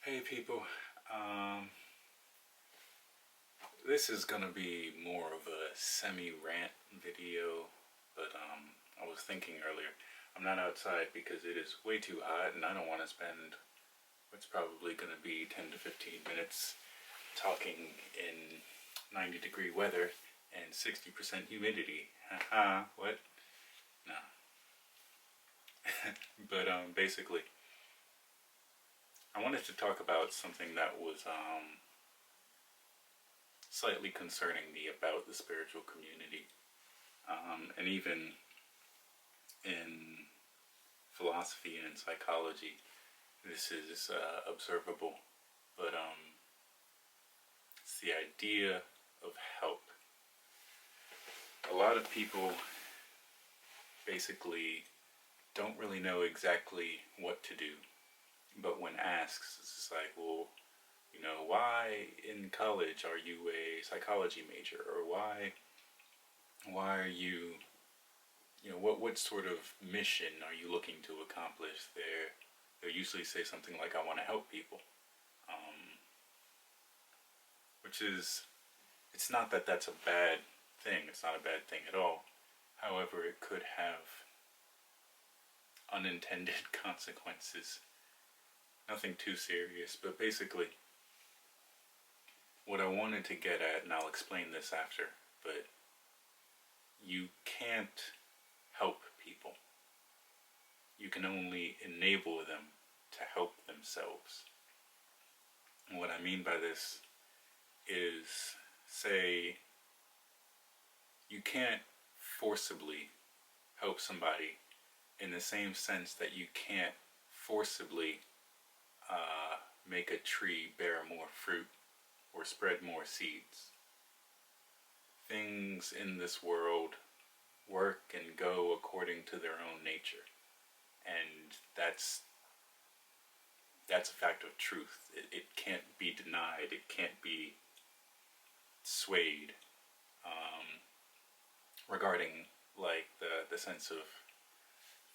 Hey people, um, this is gonna be more of a semi-rant video, but I was thinking earlier, I'm not outside because it is way too hot and I don't want to spend what's probably gonna be 10 to 15 minutes talking in 90-degree weather and 60% humidity. Haha, what? No. But basically, I wanted to talk about something that was slightly concerning me about the spiritual community, and even in philosophy and in psychology, this is observable. But it's the idea of help. A lot of people basically don't really know exactly what to do, but when asked, it's just like, well, why in college are you a psychology major, or why are you, what sort of mission are you looking to accomplish? They'll usually say something like, I want to help people, which is, it's not that that's a bad thing. It's not a bad thing at all. However, it could have unintended consequences. Nothing too serious, but basically, what I wanted to get at, and I'll explain this after, but you can't help people. You can only enable them to help themselves. And what I mean by this is, say, you can't forcibly help somebody in the same sense that you can't forcibly make a tree bear more fruit or spread more seeds. Things in this world work and go according to their own nature, and that's a fact of truth. It can't be denied. It can't be swayed regarding like the sense of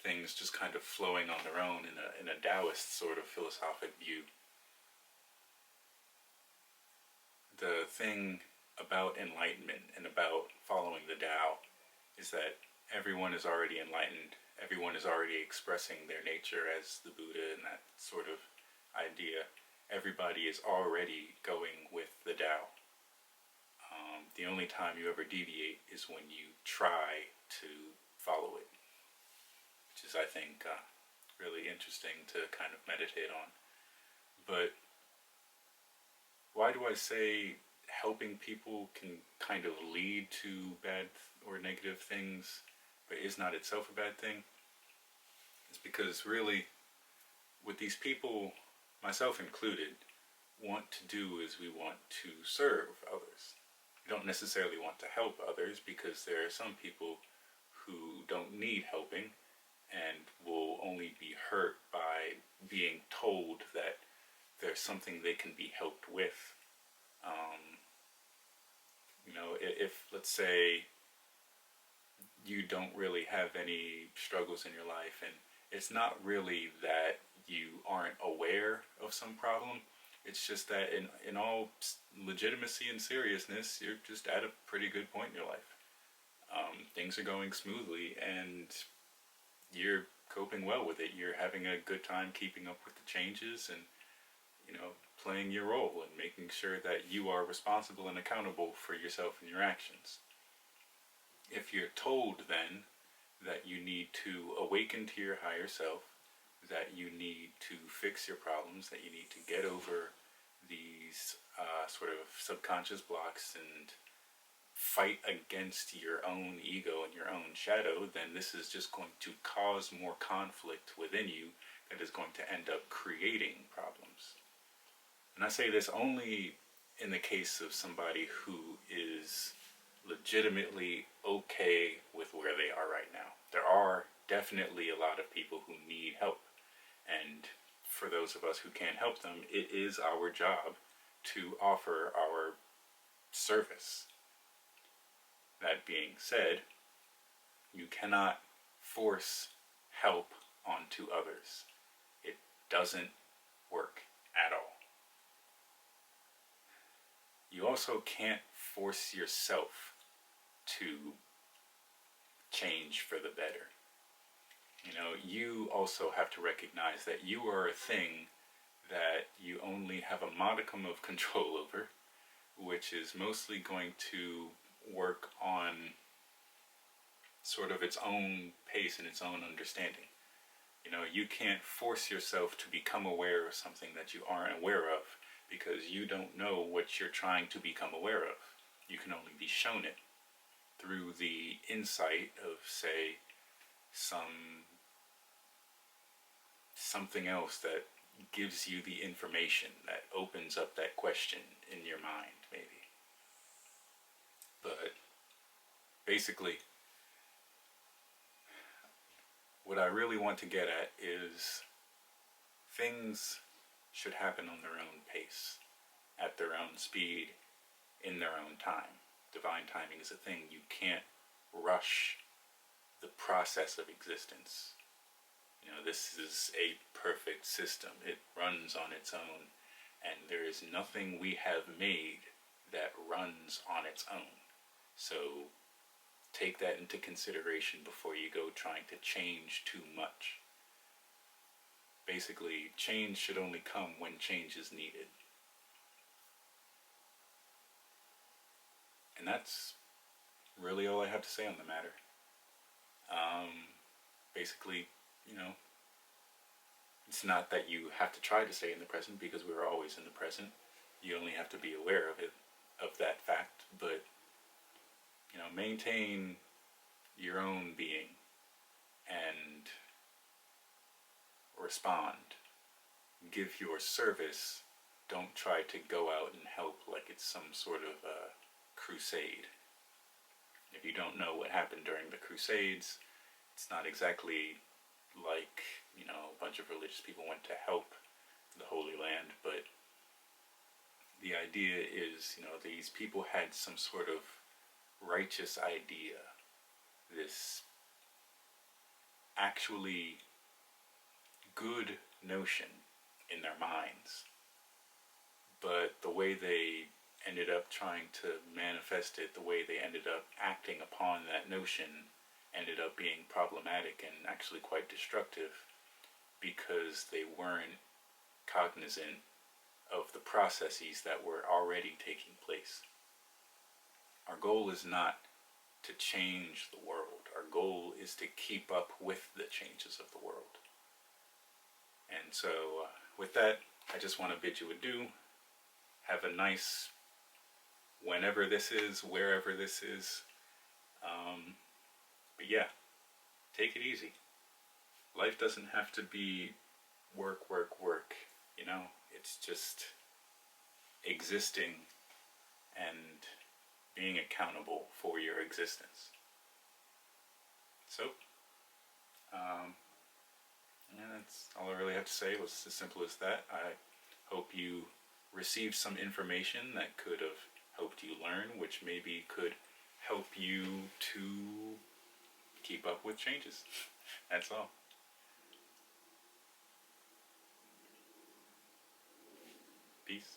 things just kind of flowing on their own in a Taoist sort of philosophic view. The thing about enlightenment and about following the Tao is that everyone is already enlightened. Everyone is already expressing their nature as the Buddha and that sort of idea. Everybody is already going with the Tao. The only time you ever deviate is when you try to follow it, which is, I think, really interesting to kind of meditate on. But why do I say helping people can kind of lead to bad or negative things, but is not itself a bad thing? It's because really, what these people, myself included, want to do is we want to serve others. We don't necessarily want to help others, because there are some people who don't need helping and will only be hurt by being told that there's something they can be helped with. If let's say you don't really have any struggles in your life, and it's not really that you aren't aware of some problem, it's just that in all legitimacy and seriousness, you're just at a pretty good point in your life. Things are going smoothly and you're coping well with it. You're having a good time keeping up with the changes and, playing your role and making sure that you are responsible and accountable for yourself and your actions. If you're told then that you need to awaken to your higher self, that you need to fix your problems, that you need to get over these sort of subconscious blocks and fight against your own ego and your own shadow, then this is just going to cause more conflict within you that is going to end up creating problems. And I say this only in the case of somebody who is legitimately okay with where they are right now. There are definitely a lot of people who need help. And for those of us who can't help them, it is our job to offer our service. That being said, you cannot force help onto others. It doesn't work at all. also can't force yourself to change for the better. You know, you also have to recognize that you are a thing that you only have a modicum of control over, which is mostly going to work on sort of its own pace and its own understanding. You know, you can't force yourself to become aware of something that you aren't aware of because you don't know what you're trying to become aware of. You can only be shown it through the insight of, say, something else that gives you the information that opens up that question in your mind, maybe. But basically, what I really want to get at is things should happen on their own pace, at their own speed, in their own time. Divine timing is a thing. You can't rush the process of existence. You know, this is a perfect system. It runs on its own, and there is nothing we have made that runs on its own. So take that into consideration before you go trying to change too much. Basically, change should only come when change is needed. And that's really all I have to say on the matter. Basically, you know, it's not that you have to try to stay in the present because we're always in the present. You only have to be aware of it, of that fact. But, you know, maintain your own being and respond. Give your service. Don't try to go out and help like it's some sort of crusade. If you don't know what happened during the Crusades, it's not exactly like, you know, a bunch of religious people went to help the Holy Land, but the idea is, you know, these people had some sort of righteous idea, this actually good notion in their minds, but the way they ended up trying to manifest it, the way they ended up acting upon that notion ended up being problematic and actually quite destructive because they weren't cognizant of the processes that were already taking place. Our goal is not to change the world. Our goal is to keep up with the changes of the world. And so, with that, I just want to bid you adieu. Have a nice whenever this is, wherever this is. But yeah, take it easy. Life doesn't have to be work, work, work. You know, it's just existing and being accountable for your existence. So, yeah, that's all I really have to say. It was as simple as that. I hope you received some information that could have helped you learn, which maybe could help you to keep up with changes. That's all. Peace.